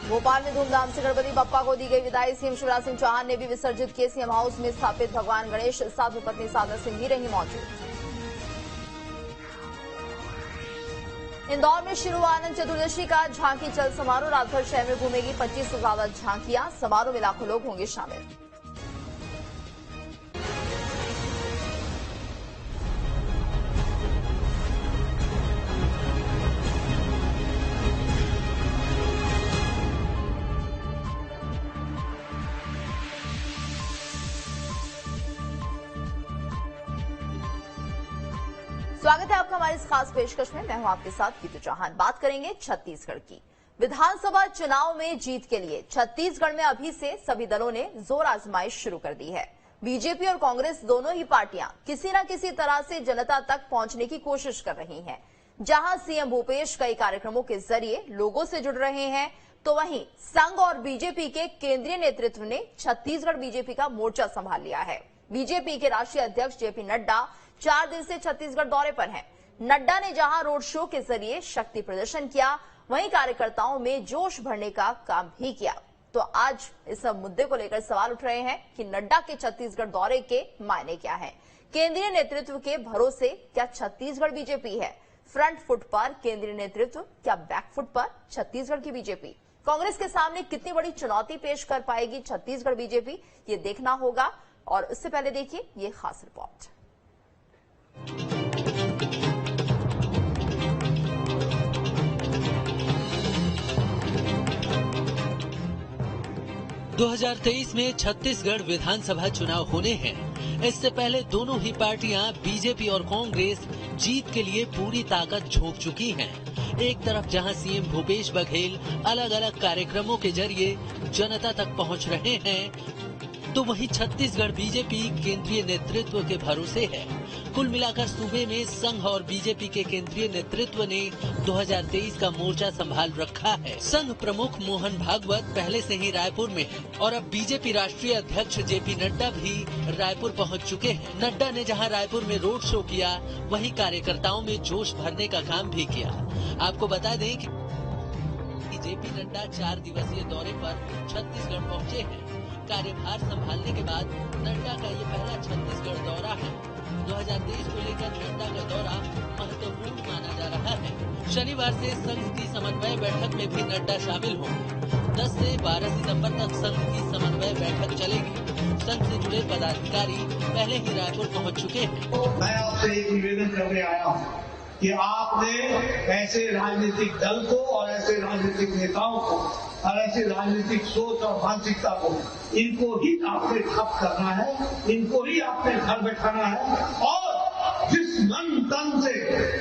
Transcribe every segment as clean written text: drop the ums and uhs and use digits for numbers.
भोपाल में धूमधाम से गणपति बप्पा को दी गई विदाई। सीएम शिवराज सिंह चौहान ने भी विसर्जित किए। सीएम हाउस में स्थापित भगवान गणेश, साथ में पत्नी साधना सिंह भी रही मौजूद। इंदौर में शुरू आनंद चतुर्दशी का झांकी चल समारोह। रात भर शहर में घूमेगी 25 से ज्यादा झांकियां। समारोह में लाखों लोग होंगे शामिल। स्वागत है आपका हमारी इस खास पेशकश में। मैं हूं आपके साथ गीतू चौहान। बात करेंगे छत्तीसगढ़ की। विधानसभा चुनाव में जीत के लिए छत्तीसगढ़ में अभी से सभी दलों ने जोर आजमाइश शुरू कर दी है। बीजेपी और कांग्रेस दोनों ही पार्टियां किसी न किसी तरह से जनता तक पहुंचने की कोशिश कर रही हैं। जहां सीएम भूपेश कई कार्यक्रमों के जरिए लोगों से जुड़ रहे हैं, तो वहीं संघ और बीजेपी के केंद्रीय नेतृत्व ने छत्तीसगढ़ बीजेपी का मोर्चा संभाल लिया है। बीजेपी के राष्ट्रीय अध्यक्ष जेपी नड्डा 4 दिन से छत्तीसगढ़ दौरे पर हैं। नड्डा ने जहां रोड शो के जरिए शक्ति प्रदर्शन किया, वहीं कार्यकर्ताओं में जोश भरने का काम भी किया। तो आज इस मुद्दे को लेकर सवाल उठ रहे हैं कि नड्डा के छत्तीसगढ़ दौरे के मायने क्या हैं? केंद्रीय नेतृत्व के भरोसे क्या छत्तीसगढ़ बीजेपी है? फ्रंट फुट पर केंद्रीय नेतृत्व, क्या बैक फुट पर छत्तीसगढ़ की बीजेपी? कांग्रेस के सामने कितनी बड़ी चुनौती पेश कर पाएगी छत्तीसगढ़ बीजेपी, ये देखना होगा। और उससे पहले देखिए ये खास रिपोर्ट। 2023 में छत्तीसगढ़ विधानसभा चुनाव होने हैं। इससे पहले दोनों ही पार्टियां बीजेपी और कांग्रेस जीत के लिए पूरी ताकत झोंक चुकी हैं। एक तरफ जहां सीएम भूपेश बघेल अलग अलग कार्यक्रमों के जरिए जनता तक पहुंच रहे हैं, तो वहीं छत्तीसगढ़ बीजेपी केंद्रीय नेतृत्व के भरोसे है। कुल मिलाकर सूबे में संघ और बीजेपी के केंद्रीय नेतृत्व ने 2023 का मोर्चा संभाल रखा है। संघ प्रमुख मोहन भागवत पहले से ही रायपुर में है और अब बीजेपी राष्ट्रीय अध्यक्ष जेपी नड्डा भी रायपुर पहुंच चुके हैं। नड्डा ने जहां रायपुर में रोड शो किया, वहीं कार्यकर्ताओं में जोश भरने का काम भी किया। आपको बता दें कि जेपी नड्डा 4 दिवसीय दौरे पर छत्तीसगढ़ पहुंचे हैं। कार्यभार संभालने के बाद नड्डा का ये पहला छत्तीसगढ़ दौरा है। 2023 को लेकर नड्डा का दौरा महत्वपूर्ण माना जा रहा है। शनिवार से संघ की समन्वय बैठक में भी नड्डा शामिल होंगे। 10 से 12 सितंबर तक संघ की समन्वय बैठक चलेगी। संघ से जुड़े पदाधिकारी पहले ही रायपुर पहुंच चुके हैं। मैं आपसे एक निवेदन करने आया हूँ कि आपने ऐसे राजनीतिक दल को और ऐसे राजनीतिक नेताओं को और ऐसी राजनीतिक सोच और मानसिकता को, इनको ही आपने ठप करना है, इनको ही आपने घर बैठाना है। और जिस मन तन से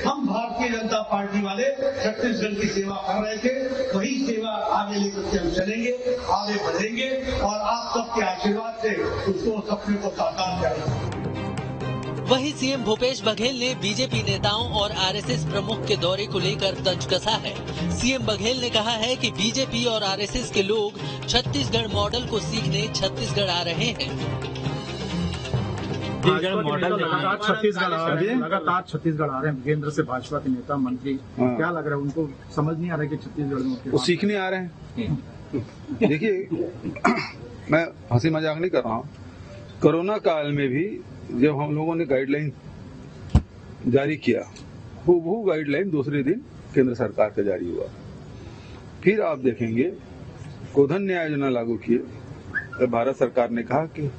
हम भारतीय जनता पार्टी वाले छत्तीसगढ़ की सेवा कर रहे थे, वही सेवा आगे लेकर के हम चलेंगे, आगे बढ़ेंगे और आप सबके आशीर्वाद से उसको सपने को साकार करेंगे। वहीं सीएम भूपेश बघेल ने बीजेपी नेताओं और आरएसएस प्रमुख के दौरे को लेकर तंज कसा है। सीएम बघेल ने कहा है कि बीजेपी और आरएसएस के लोग छत्तीसगढ़ मॉडल को सीखने छत्तीसगढ़ आ रहे हैं। लगातार छत्तीसगढ़ आ रहे हैं केंद्र से भाजपा के नेता मंत्री। क्या लग रहा है उनको? समझ नहीं आ रहा है कि छत्तीसगढ़ में वो सीखने आ रहे हैं। देखिए, मैं हंसी मजाक नहीं कर रहा हूँ। कोरोना काल में भी जब हम लोगों ने गाइडलाइन जारी किया, वो गाइडलाइन दूसरे दिन केंद्र सरकार का जारी हुआ। फिर आप देखेंगे गोधन न्याय योजना लागू किए, तो भारत सरकार ने कहा कि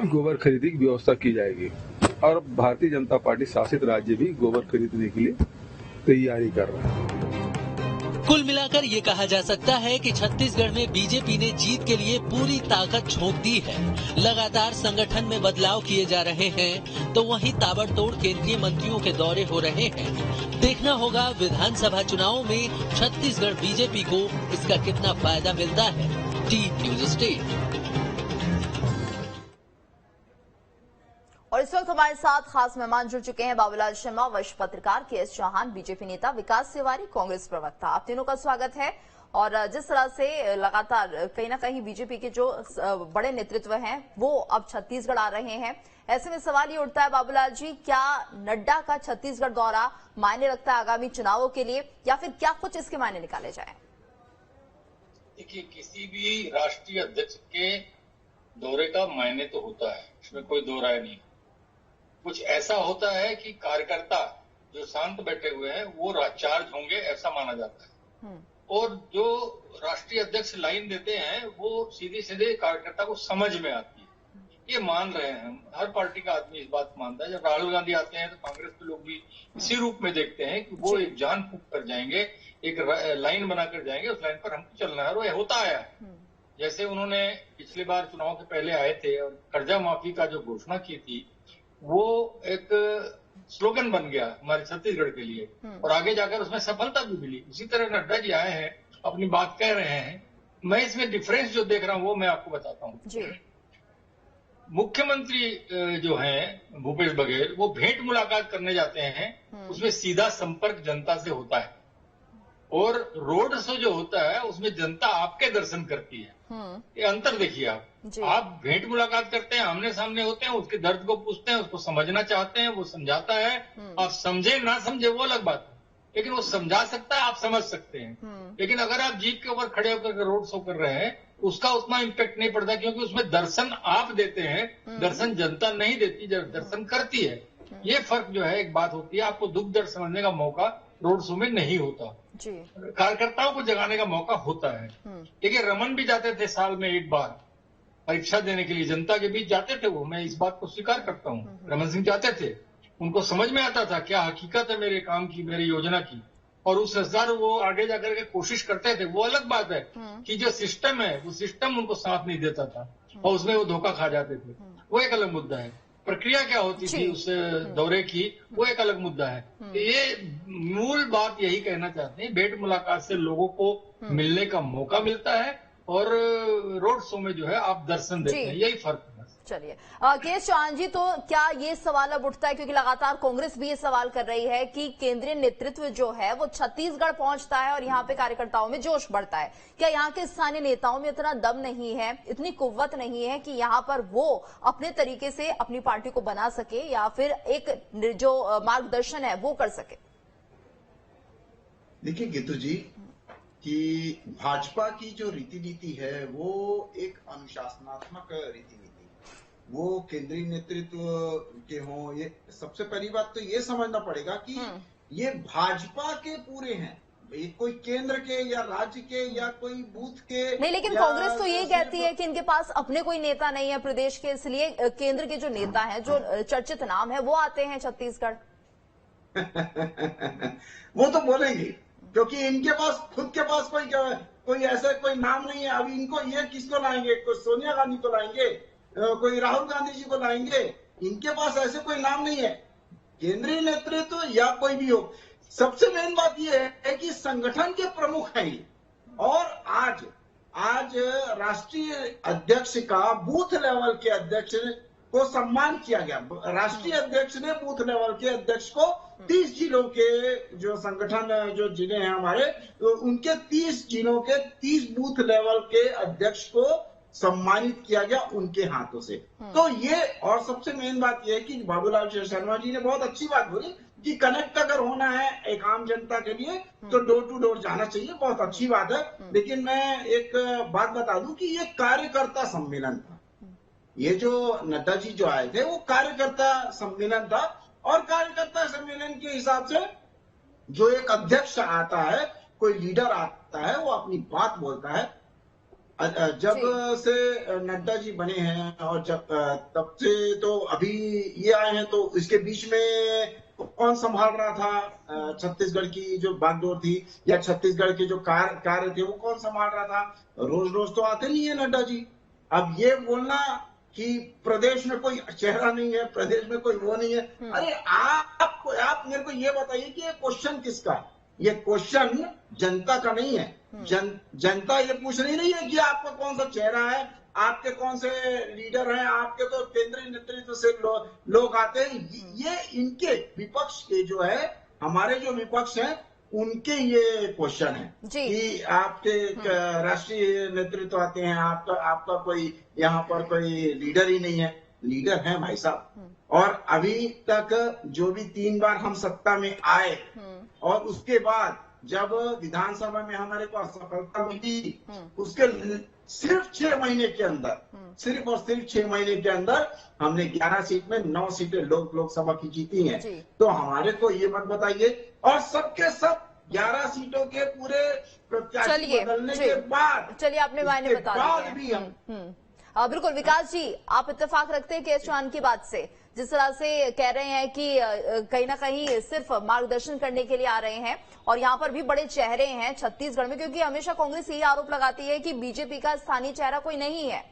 गोबर खरीदी की व्यवस्था की जाएगी और भारतीय जनता पार्टी शासित राज्य भी गोबर खरीदने के लिए तैयारी कर रहा है। कुल मिलाकर ये कहा जा सकता है कि छत्तीसगढ़ में बीजेपी ने जीत के लिए पूरी ताकत झोंक दी है। लगातार संगठन में बदलाव किए जा रहे हैं, तो वहीं ताबड़तोड़ केंद्रीय मंत्रियों के दौरे हो रहे हैं। देखना होगा विधानसभा चुनाव में छत्तीसगढ़ बीजेपी को इसका कितना फायदा मिलता है। T news state. और इस वक्त हमारे साथ खास मेहमान जुड़ चुके हैं। बाबूलाल शर्मा, वरिष्ठ पत्रकार, के.एस. चौहान, बीजेपी नेता, विकास तिवारी, कांग्रेस प्रवक्ता। आप तीनों का स्वागत है। और जिस तरह से लगातार कहीं ना कहीं बीजेपी के जो बड़े नेतृत्व हैं वो अब छत्तीसगढ़ आ रहे हैं, ऐसे में सवाल ये उठता है बाबूलाल जी, क्या नड्डा का छत्तीसगढ़ दौरा मायने रखता है आगामी चुनावों के लिए, या फिर क्या कुछ इसके मायने निकाले जाए? देखिए, किसी भी राष्ट्रीय अध्यक्ष के दौरे का मायने तो होता है, इसमें कोई दो राय नहीं। कुछ ऐसा होता है कि कार्यकर्ता जो शांत बैठे हुए हैं वो चार्ज होंगे, ऐसा माना जाता है। और जो राष्ट्रीय अध्यक्ष लाइन देते हैं वो सीधे सीधे कार्यकर्ता को समझ में आती है, ये मान रहे हैं हम। हर पार्टी का आदमी इस बात मानता है। जब राहुल गांधी आते हैं तो कांग्रेस के लोग भी इसी रूप में देखते हैं कि वो एक जान फूंक कर जाएंगे, एक लाइन बनाकर जाएंगे, उस लाइन पर हमको चलना है। और वो होता आया है। जैसे उन्होंने पिछली बार चुनाव के पहले आए थे और कर्जा माफी का जो घोषणा की थी वो एक स्लोगन बन गया हमारे छत्तीसगढ़ के लिए, और आगे जाकर उसमें सफलता भी मिली। उसी तरह नड्डा जी आए हैं, अपनी बात कह रहे हैं। मैं इसमें डिफरेंस जो देख रहा हूं वो मैं आपको बताता हूं। मुख्यमंत्री जो हैं भूपेश बघेल, वो भेंट मुलाकात करने जाते हैं, उसमें सीधा संपर्क जनता से होता है। और रोड शो जो होता है उसमें जनता आपके दर्शन करती है। ये अंतर देखिए आप भेंट मुलाकात करते हैं, आमने सामने होते हैं, उसके दर्द को पूछते हैं, उसको समझना चाहते हैं, वो समझाता है। आप समझे ना समझे वो अलग बात है, लेकिन वो समझा सकता है, आप समझ सकते हैं। लेकिन अगर आप जीप के ऊपर खड़े होकर रोड शो कर रहे हैं, उसका उतना इम्पैक्ट नहीं पड़ता, क्योंकि उसमें दर्शन आप देते हैं, दर्शन जनता नहीं देती, दर्शन करती है। ये फर्क जो है, एक बात होती है, आपको दुख दर्द समझने का मौका रोड शो में नहीं होता, कार्यकर्ताओं को जगाने का मौका होता है। देखिए, रमन भी जाते थे साल में एक बार परीक्षा देने के लिए, जनता के बीच जाते थे वो, मैं इस बात को स्वीकार करता हूँ। रमन सिंह जाते थे, उनको समझ में आता था क्या हकीकत है मेरे काम की, मेरी योजना की, और उस अनुसार वो आगे जाकर के कोशिश करते थे। वो अलग बात है कि जो सिस्टम है वो सिस्टम उनको साथ नहीं देता था और उसमें वो धोखा खा जाते थे, वो एक अलग मुद्दा है। प्रक्रिया क्या होती थी उस दौरे की, वो एक अलग मुद्दा है। तो ये मूल बात यही कहना चाहते हैं, भेंट मुलाकात से लोगों को मिलने का मौका मिलता है और रोड शो में जो है आप दर्शन देते हैं, यही फर्क है। चलिए के.एस. चौहान जी, तो क्या ये सवाल अब उठता है, क्योंकि लगातार कांग्रेस भी ये सवाल कर रही है कि केंद्रीय नेतृत्व जो है वो छत्तीसगढ़ पहुंचता है और यहाँ पे कार्यकर्ताओं में जोश बढ़ता है, क्या यहाँ के स्थानीय नेताओं में इतना दम नहीं है, इतनी कुव्वत नहीं है कि यहाँ पर वो अपने तरीके से अपनी पार्टी को बना सके या फिर एक जो मार्गदर्शन है वो कर सके? देखिए गीतू जी, कि भाजपा की जो रीति नीति है वो एक अनुशासनात्मक रीति नीति, वो केंद्रीय नेतृत्व के हों, ये सबसे पहली बात तो ये समझना पड़ेगा कि ये भाजपा के पूरे हैं, ये कोई केंद्र के या राज्य के या कोई बूथ के नहीं। लेकिन कांग्रेस तो ये कहती है कि इनके पास अपने कोई नेता नहीं है प्रदेश के, इसलिए केंद्र के जो नेता हैं, जो चर्चित नाम है, वो आते हैं छत्तीसगढ़। वो तो बोलेंगे, क्योंकि इनके पास खुद के पास कोई ऐसा कोई नाम नहीं है। अभी इनको ये किसको लाएंगे? कोई सोनिया गांधी को लाएंगे, कोई राहुल गांधी जी को लाएंगे, इनके पास ऐसे कोई नाम नहीं है। केंद्रीय नेतृत्व या कोई भी हो, सबसे मेन बात यह है कि संगठन के प्रमुख हैं ये, और आज राष्ट्रीय अध्यक्ष का बूथ लेवल के अध्यक्ष को सम्मान किया गया। राष्ट्रीय अध्यक्ष ने बूथ लेवल के अध्यक्ष को 30 जिलों के जो संगठन जो जिले हैं हमारे, तो उनके 30 जिलों के 30 बूथ लेवल के अध्यक्ष को सम्मानित किया गया उनके हाथों से। तो ये, और सबसे मेन बात यह है कि बाबूलाल शर्मा जी ने बहुत अच्छी बात बोली कि कनेक्ट अगर होना है एक आम जनता के लिए तो डोर टू डोर जाना चाहिए, बहुत अच्छी बात है। लेकिन मैं एक बात बता दूं कि ये कार्यकर्ता सम्मेलन था, ये जो नड्डा जी जो आए थे वो कार्यकर्ता सम्मेलन था, और कार्यकर्ता सम्मेलन के हिसाब से जो एक अध्यक्ष आता है, कोई लीडर आता है, वो अपनी बात बोलता है। जब से नड्डा जी बने हैं और जब तब से तो अभी ये आए हैं, तो इसके बीच में कौन संभाल रहा था छत्तीसगढ़ की जो बागडोर थी या छत्तीसगढ़ के जो कार्य थे वो कौन संभाल रहा था? रोज रोज तो आते नहीं है नड्डा जी। अब ये बोलना कि प्रदेश में कोई चेहरा नहीं है, प्रदेश में कोई वो नहीं है, अरे आप मेरे को ये बताइए कि ये क्वेश्चन किसका है? ये क्वेश्चन जनता का नहीं है। जनता ये पूछ रही नहीं है कि आपका कौन सा चेहरा है, आपके कौन से लीडर हैं, आपके तो केंद्रीय नेतृत्व से लोग आते हैं। ये इनके विपक्ष के जो है, हमारे जो विपक्ष हैं, उनके ये क्वेश्चन है कि आपके राष्ट्रीय नेतृत्व आते हैं, आपका कोई यहाँ पर कोई लीडर ही नहीं है। लीडर है भाई साहब, और अभी तक जो भी 3 बार हम सत्ता में आए और उसके बाद जब विधानसभा में हमारे को असफलता मिली, उसके सिर्फ 6 महीने के अंदर, सिर्फ और सिर्फ 6 महीने के अंदर हमने 11 सीट में 9 सीटें लोकसभा की जीती हैं। तो हमारे को ये मत बताइए, और सबके सब 11 सीटों के पूरे प्रत्याशी बदलने के बाद, चलिए आपने मायने बता दिए। बिल्कुल विकास जी, आप इत्तेफाक रखते हैं केएस चौहान की बात से, जिस तरह से कह रहे हैं कि कहीं ना कहीं सिर्फ मार्गदर्शन करने के लिए आ रहे हैं, और यहाँ पर भी बड़े चेहरे हैं छत्तीसगढ़ में, क्योंकि हमेशा कांग्रेस यही आरोप लगाती है कि बीजेपी का स्थानीय चेहरा कोई नहीं है।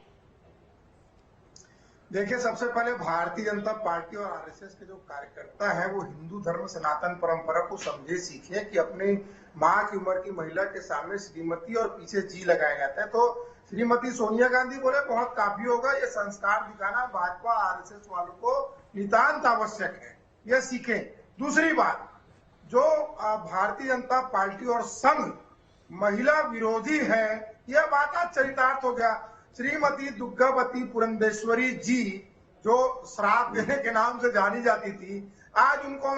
देखिए, सबसे पहले भारतीय जनता पार्टी और आरएसएस के जो कार्यकर्ता है वो हिंदू धर्म सनातन परंपरा को समझे, सीखे कि अपनी माँ की उम्र की महिला के सामने श्रीमती और पीछे जी लगाया जाता है। तो श्रीमती सोनिया गांधी बोले बहुत काफी होगा, ये संस्कार दिखाना भाजपा आरएसएस वालों को नितांत आवश्यक है, ये सीखे। दूसरी बात, जो भारतीय जनता पार्टी और संघ महिला विरोधी है, यह बात आज चरितार्थ हो गया। श्रीमती दुर्गावती पुरंदेश्वरी जी, जो श्राप देने के नाम से जानी जाती थी, आज उनको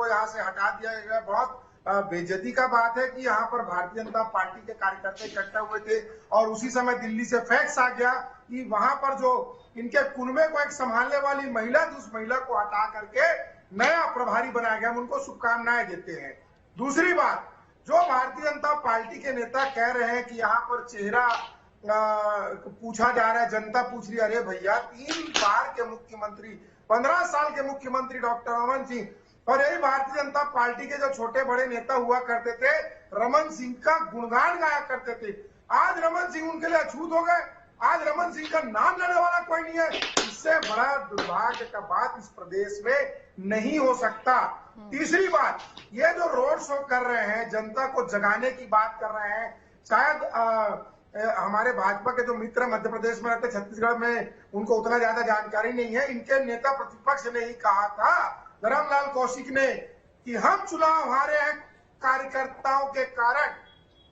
यहाँ से हटा दिया गया। बहुत बेइज्जती का बात है कि यहाँ पर भारतीय जनता पार्टी के कार्यकर्ता इकट्ठा हुए थे और उसी समय दिल्ली से फैक्स आ गया कि वहां पर जो इनके कुनबे को एक संभालने वाली महिला थी, उस महिला को हटा करके नया प्रभारी बनाया गया। हम उनको शुभकामनाएं देते हैं। दूसरी बात, जो भारतीय जनता पार्टी के नेता कह रहे हैं कि यहाँ पर चेहरा पूछा जा रहा है, जनता पूछ रही है, अरे भैया 3 बार के मुख्यमंत्री, 15 साल के मुख्यमंत्री डॉक्टर रमन सिंह, और यही भारतीय जनता पार्टी के जो छोटे बड़े नेता हुआ करते थे, रमन सिंह का गुणगान गाया करते थे। आज रमन सिंह उनके लिए अछूत हो गए, आज रमन सिंह का नाम लेने वाला कोई नहीं है। इससे बड़ा दुर्भाग्य का बात इस प्रदेश में नहीं हो सकता। तीसरी बात, ये जो रोड शो कर रहे हैं, जनता को जगाने की बात कर रहे हैं, शायद हमारे भाजपा के जो मित्र मध्य प्रदेश में रहते, छत्तीसगढ़ में, उनको उतना ज्यादा जानकारी नहीं है। इनके नेता प्रतिपक्ष ने ही कहा था, धर्मलाल कौशिक ने, कि हम चुनाव हारे हैं कार्यकर्ताओं के कारण।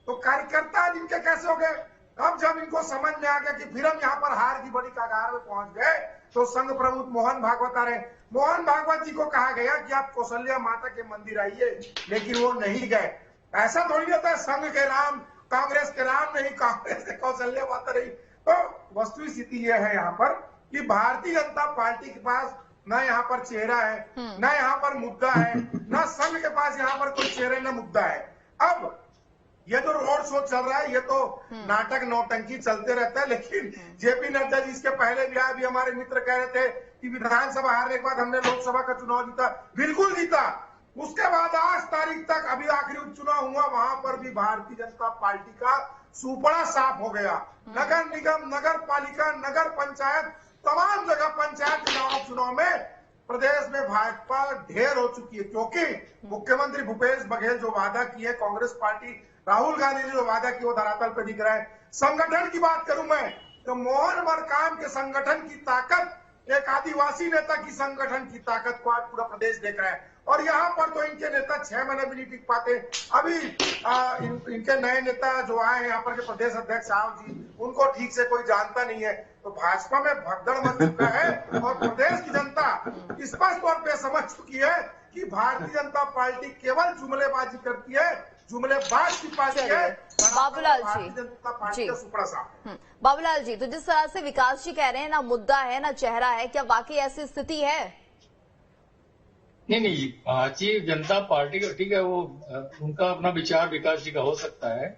तो कार्यकर्ता जिनके कैसे हो गए? अब जब इनको समझ में आ गया कि फिर हम यहाँ पर हार की बड़ी कगार में पहुंच गए, तो संघ प्रमुख मोहन भागवत आ रहे। मोहन भागवत जी को कहा गया कि आप कौशल्या माता के मंदिर आइए, लेकिन वो नहीं गए। ऐसा थोड़ी होता है संघ के राम कांग्रेस के राम नहीं, कांग्रेस के कौशल्या माता नहीं। तो वस्तु स्थिति यह है यहाँ पर कि भारतीय जनता पार्टी के पास न यहाँ पर चेहरा है, न यहाँ पर मुद्दा है, न संघ के पास यहाँ पर कोई चेहरा न मुद्दा है। अब ये जो रोड शो चल रहा है, ये तो नाटक नौटंकी चलते रहता है। लेकिन जेपी नड्डा जी इसके पहले भी हमारे मित्र कह रहे थे कि विधानसभा हारने के बाद हमने लोकसभा का चुनाव जीता, बिल्कुल जीता। उसके बाद आज तारीख तक अभी आखिरी उपचुनाव हुआ, वहां पर भी भारतीय जनता पार्टी का सुपड़ा साफ हो गया। नगर निगम, नगर पालिका, नगर पंचायत, तमाम जगह पंचायत चुनाव में प्रदेश में भाजपा ढेर हो चुकी है, क्योंकि मुख्यमंत्री भूपेश बघेल जो वादा किए, कांग्रेस पार्टी राहुल गांधी ने जो वादा किया, वो धरातल पे दिख रहा है। संगठन की बात करूं मैं, तो मोहन मरकाम के संगठन की ताकत, एक आदिवासी नेता की संगठन की ताकत को आज पूरा प्रदेश देख रहा है। और यहाँ पर तो इनके नेता 6 महीने भी नहीं टिक पाते। अभी इनके नए नेता जो आए हैं यहाँ पर के प्रदेश अध्यक्ष साहब जी, उनको ठीक से कोई जानता नहीं है। तो भाजपा में भगदड़ मच चुका है और प्रदेश की जनता स्पष्ट तौर पे समझ चुकी है कि भारतीय जनता पार्टी केवल जुमलेबाजी करती है, जुमलेबाज की पार्टी है। बाबूलाल जी, जनता पार्टी का सुपड़ा साफ। बाबूलाल जी, तो जिस तरह से विकास जी कह रहे हैं, ना मुद्दा है ना चेहरा है, क्या वाकई ऐसी स्थिति है? नहीं, भारतीय जनता पार्टी का ठीक है, वो उनका अपना विचार विकास जी का हो सकता है,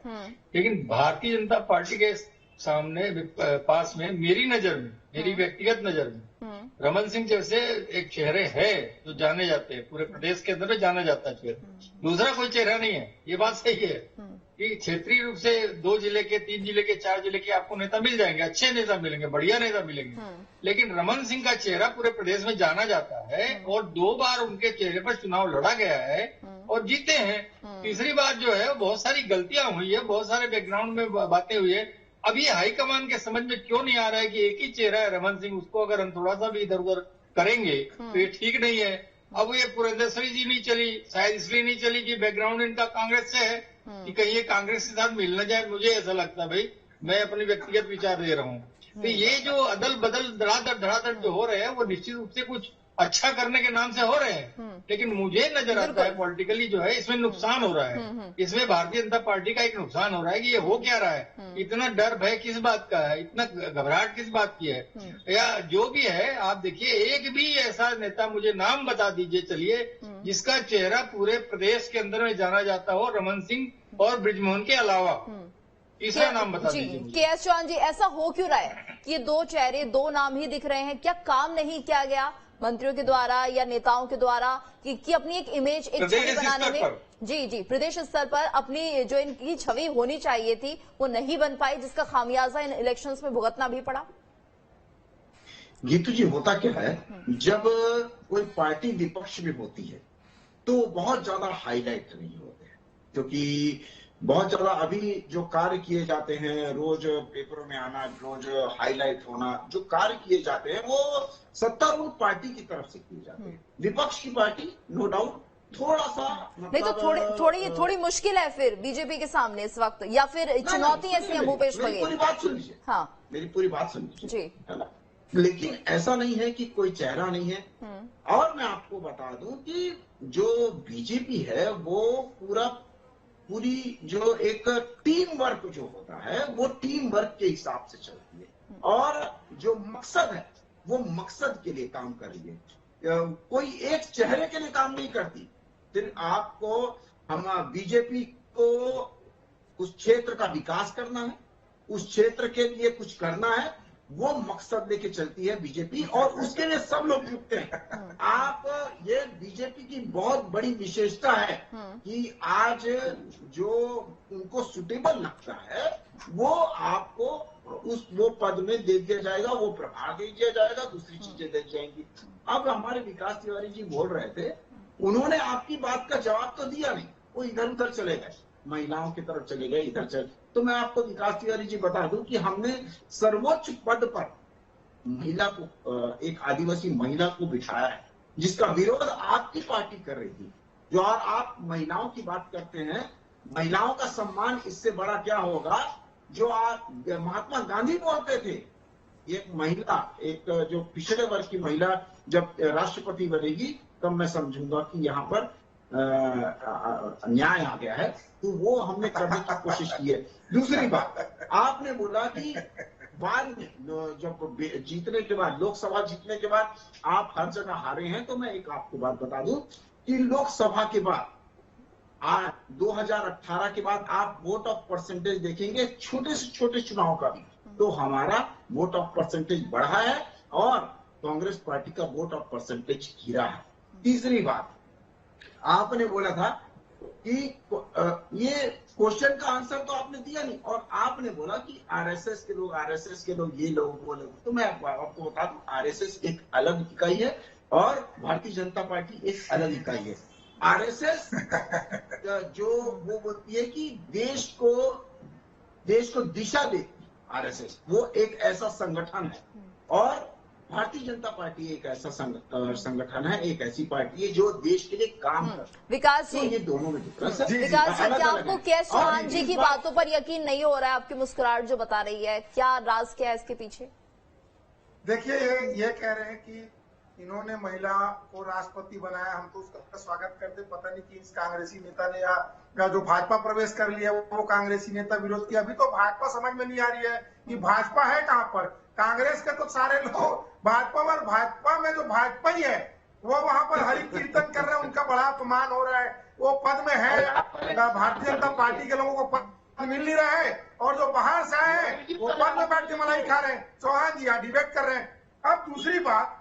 लेकिन भारतीय जनता पार्टी के सामने पास में मेरी नजर में, मेरी व्यक्तिगत नजर में रमन सिंह जैसे एक चेहरे है जो जाने जाते हैं, पूरे प्रदेश के अंदर जाना जाता है चेहरा। दूसरा कोई चेहरा नहीं है। ये बात सही है कि क्षेत्रीय रूप से 2 जिले के, 3 जिले के, 4 जिले के आपको नेता मिल जाएंगे, अच्छे नेता मिलेंगे, बढ़िया नेता मिलेंगे, लेकिन रमन सिंह का चेहरा पूरे प्रदेश में जाना जाता है और 2 बार उनके चेहरे पर चुनाव लड़ा गया है और जीते हैं। तीसरी बात जो है, बहुत सारी गलतियां हुई है, बहुत सारे बैकग्राउंड में बातें हुई है। अब ये हाईकमान के समझ में क्यों नहीं आ रहा है कि एक ही चेहरा है रमन सिंह, उसको अगर हम थोड़ा सा भी इधर उधर करेंगे तो ये ठीक नहीं है। अब ये पुरंदेश्वरी जी नहीं चली, शायद इसलिए नहीं चली कि बैकग्राउंड इनका कांग्रेस से है, कि कहीं ये कांग्रेस के साथ मिल न जाए। मुझे ऐसा लगता है, भाई मैं अपनी व्यक्तिगत विचार दे रहा हूँ। तो ये जो अदल बदल धड़ाधड़ जो हो रहे हैं, वो निश्चित रूप से कुछ अच्छा करने के नाम से हो रहे हैं, लेकिन मुझे नजर आता है पॉलिटिकली जो है इसमें नुकसान हो रहा है। इसमें भारतीय जनता पार्टी का एक नुकसान हो रहा है कि ये हो क्या रहा है, इतना डर भय किस बात का है, इतना घबराहट किस बात की है, या जो भी है। आप देखिए, एक भी ऐसा नेता मुझे नाम बता दीजिए चलिए जिसका चेहरा पूरे प्रदेश के अंदर में जाना जाता हो, रमन सिंह और बृजमोहन के अलावा। तीसरा नाम बता दीजिए। के.एस. चौहान जी, ऐसा हो क्यों रहा है कि ये दो चेहरे, दो नाम ही दिख रहे हैं? क्या काम नहीं किया गया मंत्रियों के द्वारा या नेताओं के द्वारा कि अपनी एक इमेज, एक छवि बनाने में? जी, प्रदेश स्तर पर अपनी जो इनकी छवि होनी चाहिए थी वो नहीं बन पाई, जिसका खामियाजा इन इलेक्शंस में भुगतना भी पड़ा। गीतू जी, होता क्या है, जब कोई पार्टी विपक्ष में होती है तो बहुत ज्यादा हाईलाइट नहीं होते हैं, क्योंकि बहुत ज्यादा अभी जो कार्य किए जाते हैं, रोज पेपरों में आना, रोज हाईलाइट होना, जो कार्य किए जाते हैं वो सत्तारूढ़ पार्टी की तरफ से किए जाते हैं। विपक्ष की पार्टी नो डाउट थोड़ा सा नहीं तो थोड़ी मुश्किल है फिर बीजेपी के सामने इस वक्त, या फिर चुनौती ऐसी है भूपेश बघेल? पूरी बात सुन लीजिए। हाँ, मेरी पूरी बात सुन लीजिए जी, है ना। लेकिन ऐसा नहीं है कि कोई चेहरा नहीं है। और मैं आपको बता दूं कि जो बीजेपी है वो पूरी जो एक टीम वर्क जो होता है वो टीम वर्क के हिसाब से चलती है, और जो मकसद है वो मकसद के लिए काम कर रही है, कोई एक चेहरे के लिए काम नहीं करती। फिर आपको हम बीजेपी को उस क्षेत्र का विकास करना है, उस क्षेत्र के लिए कुछ करना है, वो मकसद लेके चलती है बीजेपी, और उसके लिए सब लोग जुटते हैं। आप ये बीजेपी की बहुत बड़ी विशेषता है कि आज जो उनको सुटेबल लगता है वो आपको वो पद में दे दिया जाएगा, वो प्रभार दे दिया जाएगा, दूसरी चीजें दे जाएंगी। अब हमारे विकास तिवारी जी बोल रहे थे, उन्होंने आपकी बात का जवाब तो दिया नहीं, वो इधर उधर चले गए, महिलाओं की तरफ चले गए, इधर चले। तो मैं आपको विकास तिवारी जी बता दूं कि हमने सर्वोच्च पद पर महिला को, एक आदिवासी महिला को बिठाया है, जिसका विरोध आपकी पार्टी कर रही थी। जो और आप महिलाओं की बात करते हैं, महिलाओं का सम्मान इससे बड़ा क्या होगा? जो महात्मा गांधी बोलते थे, एक महिला, एक जो पिछड़े वर्ग की महिला जब राष्ट्रपति बनेगी तब मैं समझूंगा कि यहाँ पर न्याय आ गया है, तो वो हमने करने की कोशिश की है। दूसरी बात, आपने बोला कि बाद में जब जीतने के बाद, लोकसभा जीतने के बाद आप हर जगह हारे हैं, तो मैं एक आपको बात बता दूं कि लोकसभा के बाद 2018 के बाद आप वोट ऑफ परसेंटेज देखेंगे, छोटे से छोटे चुनाव का भी, तो हमारा वोट ऑफ परसेंटेज बढ़ा है और कांग्रेस पार्टी का वोट ऑफ परसेंटेज गिरा है। तीसरी बात, आपने बोला था कि ये क्वेश्चन का आंसर तो आपने दिया नहीं, और आपने बोला कि आरएसएस के लोग ये लोग वो लोग। तो मैं आपको बता दूं, आरएसएस एक अलग इकाई है और भारतीय जनता पार्टी एक अलग इकाई है। आरएसएस जो वो बोलती है कि देश को दिशा देती, आरएसएस वो एक ऐसा संगठन है, और भारतीय जनता पार्टी एक ऐसा संगठन है, एक ऐसी पार्टी है जो देश के लिए काम कर। विकास जी, तो ये दोनों में डिफरेंस है। विकास जी, क्या आपको के.एस. चौहान जी की बातों पर यकीन नहीं हो रहा है? आपकी मुस्कुराहट जो बता रही है, क्या राज क्या है इसके पीछे? देखिए, ये कह रहे हैं कि इन्होंने महिला को राष्ट्रपति बनाया, हम तो उसका स्वागत करते। पता नहीं कि इस कांग्रेसी नेता ने या जो भाजपा प्रवेश कर लिया वो कांग्रेसी नेता विरोध किया। अभी तो भाजपा समझ में नहीं आ रही है कि भाजपा है कहां पर। कांग्रेस के तो सारे लोग भाजपा में जो भाजपा ही है वो वहां पर हरि कीर्तन कर रहे हैं, उनका बड़ा अपमान हो रहा है। वो पद में है, भारतीय जनता पार्टी के लोगों को पद मिल नहीं रहा है, और जो बाहर से आए हैं वो पद में बैठ के मलाई खा रहे हैं। चौहान जी यहाँ डिबेट कर रहे हैं। अब दूसरी बात,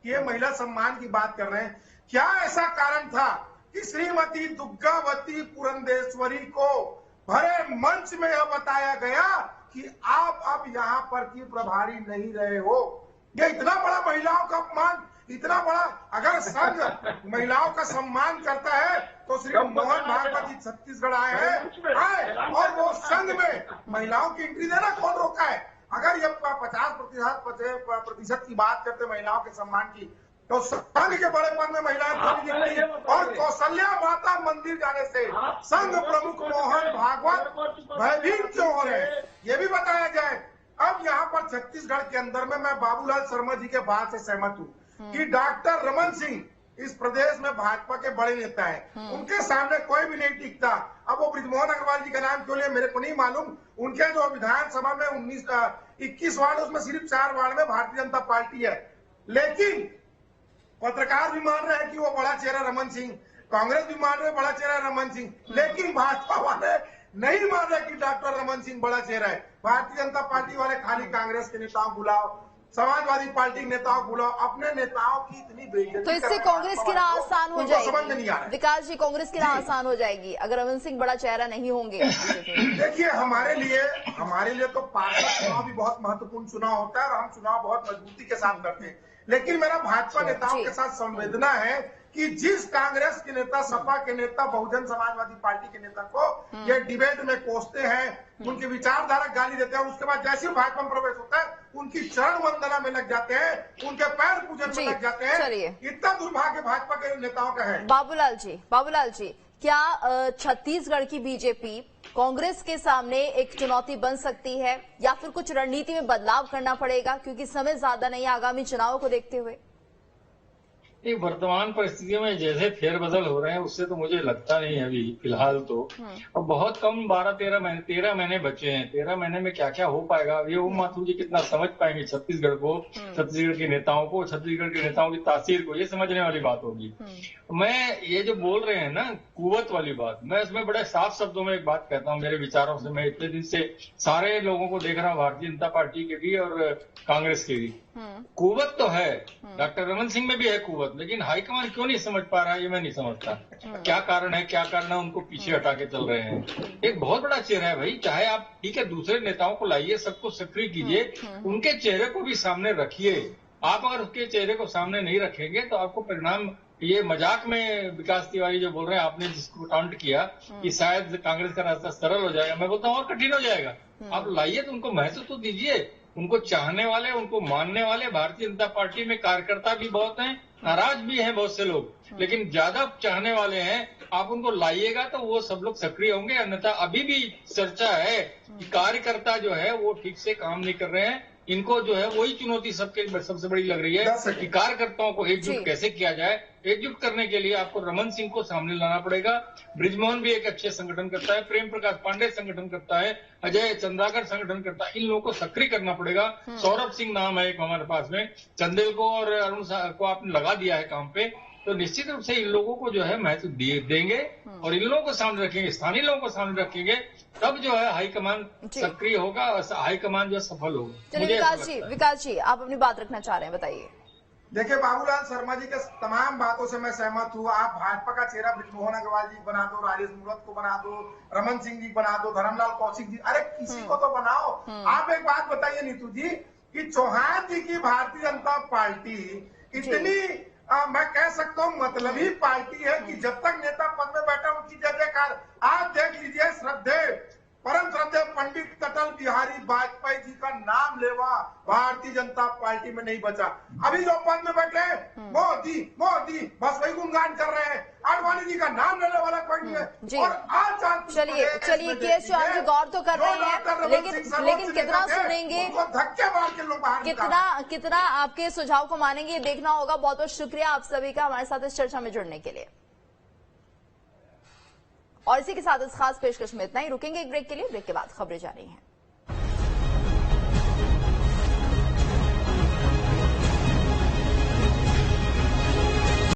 ये महिला सम्मान की बात कर रहे हैं, क्या ऐसा कारण था कि श्रीमती दुर्गावती पुरंदेश्वरी को भरे मंच में यह बताया गया कि आप अब यहाँ पर की प्रभारी नहीं रहे हो? ये इतना बड़ा महिलाओं का अपमान, इतना बड़ा। अगर संघ महिलाओं का सम्मान करता है तो श्री मोहन भागवत जी छत्तीसगढ़ आए और वो संघ में महिलाओं की एंट्री देना कौन रोका है? अगर ये 50% की बात करते महिलाओं के सम्मान की, तो संघ के बड़े पद में महिलाएं थोड़ी दिखती, और कौशल्या माता मंदिर जाने से संघ प्रमुख मोहन भागवत भयभीत क्यों हो रहे हैं, ये भी बताया जाए। अब यहाँ पर छत्तीसगढ़ के अंदर में मैं बाबूलाल शर्मा जी के बात से सहमत हूँ। कि डॉक्टर रमन सिंह इस प्रदेश में भाजपा के बड़े नेता हैं, उनके सामने कोई भी नहीं टिकता। अब वो बृजमोहन अग्रवाल जी का नाम क्यों लिए मेरे को नहीं मालूम। उनके जो विधानसभा में 21 वार्ड, उसमें सिर्फ 4 वार्ड में भारतीय जनता पार्टी है, लेकिन पत्रकार भी मान रहे हैं कि वो बड़ा चेहरा रमन सिंह, कांग्रेस भी मान रहे बड़ा चेहरा रमन सिंह, लेकिन भाजपा वाले नहीं मान रहे कि डॉक्टर रमन सिंह बड़ा चेहरा है। भारतीय जनता पार्टी वाले खाली कांग्रेस के नेताओं बुलाओ, समाजवादी पार्टी के नेताओं बुलाओ, अपने नेताओं की इतनी बेइज्जती। तो इससे कांग्रेस की राह आसान हो जाएगी। समझ में नहीं आ रहा विकास जी, कांग्रेस की राह आसान हो जाएगी अगर रमन सिंह बड़ा चेहरा नहीं होंगे। देखिए, हमारे लिए तो पार्षद चुनाव भी बहुत महत्वपूर्ण चुनाव होता है और हम चुनाव बहुत मजबूती के साथ करते हैं, लेकिन मेरा भाजपा नेताओं के साथ संवेदना है कि जिस कांग्रेस के नेता, सपा के नेता, बहुजन समाजवादी पार्टी के नेता को ये डिबेट में कोसते हैं, उनके विचारधारा गाली देते हैं, उसके बाद जैसे भाजपा में प्रवेश होता है उनकी चरण वंदना में लग जाते हैं, उनके पैर पूजन में लग जाते हैं। इतना दुर्भाग्य भाजपा के नेताओं का है। बाबूलाल जी, क्या छत्तीसगढ़ की बीजेपी कांग्रेस के सामने एक चुनौती बन सकती है या फिर कुछ रणनीति में बदलाव करना पड़ेगा, क्योंकि समय ज्यादा नहीं आगामी चुनावों को देखते हुए? वर्तमान परिस्थितियों में जैसे फेरबदल हो रहे हैं उससे तो मुझे लगता नहीं है अभी फिलहाल तो। अब बहुत कम 13 महीने बचे हैं। 13 महीने में क्या क्या हो पाएगा, ये उमा माथुर जी कितना समझ पाएंगे छत्तीसगढ़ को, छत्तीसगढ़ के नेताओं को, छत्तीसगढ़ के नेताओं की तासीर को, ये समझने वाली बात होगी। मैं ये जो बोल रहे हैं ना कुवत वाली बात, मैं इसमें बड़े साफ शब्दों में एक बात कहता हूँ मेरे विचारों से। मैं इतने दिन से सारे लोगों को देख रहा हूँ, भारतीय जनता पार्टी के भी और कांग्रेस के भी। कुवत तो है, डॉक्टर रमन सिंह में भी है कुवत, लेकिन हाईकमान क्यों नहीं समझ पा रहा है ये मैं नहीं समझता। क्या कारण है उनको पीछे हटा के चल रहे हैं। एक बहुत बड़ा चेहरा है भाई, चाहे आप ठीक है दूसरे नेताओं को लाइए, सबको सक्रिय कीजिए, उनके चेहरे को भी सामने रखिए। आप अगर उसके चेहरे को सामने नहीं रखेंगे तो आपको परिणाम, ये मजाक में विकास तिवारी जो बोल रहे हैं, आपने जिसको काउंट किया कि शायद कांग्रेस का रास्ता सरल हो जाएगा, मैं बोलता हूँ और कठिन हो जाएगा। आप लाइए तो उनको महसूस तो दीजिए, उनको चाहने वाले, उनको मानने वाले भारतीय जनता पार्टी में कार्यकर्ता भी बहुत हैं, नाराज भी हैं बहुत से लोग, लेकिन ज्यादा चाहने वाले हैं। आप उनको लाइएगा तो वो सब लोग सक्रिय होंगे। अन्यथा अभी भी चर्चा है कि कार्यकर्ता जो है वो ठीक से काम नहीं कर रहे हैं। इनको जो है वही चुनौती सबसे बड़ी लग रही है कि कार्यकर्ताओं को एकजुट कैसे किया जाए। एकजुट करने के लिए आपको रमन सिंह को सामने लाना पड़ेगा। बृजमोहन भी एक अच्छे संगठन करता है, प्रेम प्रकाश पांडे संगठन करता है, अजय चंद्राकर संगठन करता है, इन लोगों को सक्रिय करना पड़ेगा। सौरभ सिंह नाम है एक हमारे पास में, चंदेल को और अरुण को आपने लगा दिया है काम पे, तो निश्चित रूप से इन लोगों को जो है महत्व देंगे और इन लोगों को सामने रखेंगे, स्थानीय लोगों को सामने रखेंगे, तब जो है हाईकमान सक्रिय होगा और हाईकमान जो है सफल होगा। चलिए विकास जी आप अपनी बात रखना चाह रहे हैं, बताइए। देखिए, बाबूलाल शर्मा जी के तमाम बातों से मैं सहमत हूँ। आप भाजपा का चेहरा बृजमोहन अग्रवाल जी बना दो, राजेश मूरत को बना दो, रमन सिंह जी बना दो, धर्मलाल कौशिक जी, अरे किसी को तो बनाओ। आप एक बात बताइए नीतू जी कि चौहान जी की भारतीय जनता पार्टी इतनी मैं कह सकता हूँ मतलबी पार्टी है कि जब तक नेता पद में बैठा उनकी जय जयकार। आप देख लीजिए, परम श्रद्धेय पंडित अटल बिहारी वाजपेयी जी का नाम लेवा भारतीय जनता पार्टी में नहीं बचा। अभी जो पद में बैठे मोदी मोदी बस वही गुणगान कर रहे हैं, आडवाणी जी का नाम लेने वाला कोई नहीं है। और आज चलिए के चौहान जी गौर तो कर रहे हैं, लेकिन कितना सुनेंगे, धक्के मार के लोग बाहर कितना आपके सुझाव को मानेंगे, ये देखना होगा। बहुत बहुत शुक्रिया आप सभी का हमारे साथ इस चर्चा में जुड़ने के लिए। और इसी के साथ इस खास पेशकश में इतना ही। रुकेंगे एक ब्रेक के लिए, ब्रेक के बाद खबरें जारी हैं।